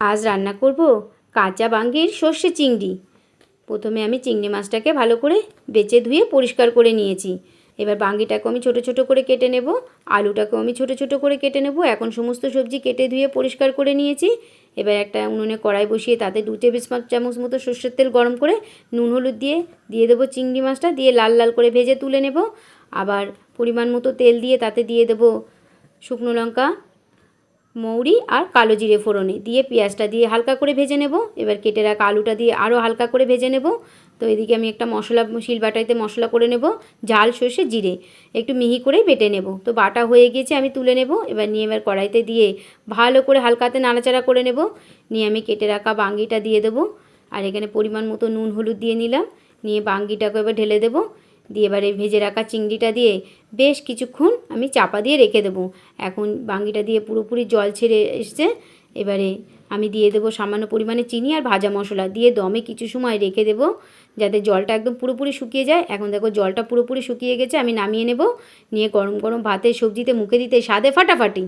আজ রান্না করব কাঁচা বাঙ্গির সর্ষে চিংড়ি। প্রথমে আমি চিংড়ি মাছটাকে ভালো করে বেছে ধুয়ে পরিষ্কার করে নিয়েছি। এবার বাঙ্গিটাকে আমি ছোটো ছোটো করে কেটে নেব, আলুটাকেও আমি ছোটো ছোটো করে কেটে নেব। এখন সমস্ত সবজি কেটে ধুয়ে পরিষ্কার করে নিয়েছি। এবার একটা উনুনে কড়াই বসিয়ে তাতে 2 টেবিল চামচ মতো সর্ষের তেল গরম করে নুন হলুদ দিয়ে দেবো চিংড়ি মাছটা, দিয়ে লাল লাল করে ভেজে তুলে নেব। আবার পরিমাণ মতো তেল দিয়ে তাতে দিয়ে দেবো শুকনো লঙ্কা, মৌরি আর কালো জিরে ফোড়নে দিয়ে পেঁয়াজটা দিয়ে হালকা করে ভেজে নেব। এবার কেটে রাখা আলুটা দিয়ে আরও হালকা করে ভেজে নেব। তো এদিকে আমি একটা মশলা শিলবাটাইতে মশলা করে নেব, ঝাল সর্ষে জিরে একটু মিহি করেই বেটে নেব। তো বাটা হয়ে গিয়েছে, আমি তুলে নেব। এবার কড়াইতে দিয়ে ভালো করে হালকাতে নাড়াচাড়া করে নেব। নিয়ে আমি কেটে রাখা বাঙ্গিটা দিয়ে দেবো, আর এখানে পরিমাণ মতো নুন হলুদ দিয়ে নিলাম। নিয়ে বাঙ্গিটাকে এবার ঢেলে দেবো, দিয়ে এবারে ভেজে রাখা চিংড়িটা দিয়ে বেশ কিছুক্ষণ আমি চাপা দিয়ে রেখে দেবো। এখন বাঙ্গিটা দিয়ে পুরোপুরি জল ছেড়ে এসছে। এবারে আমি দিয়ে দেবো সামান্য পরিমাণে চিনি আর ভাজা মশলা দিয়ে দমে কিছু সময় রেখে দেবো, যাতে জলটা একদম পুরোপুরি শুকিয়ে যায়। এখন দেখো জলটা পুরোপুরি শুকিয়ে গেছে, আমি নামিয়ে নেব। নিয়ে গরম গরম ভাতের সবজিতে মুখে দিতে স্বাদে ফাটাফাটি।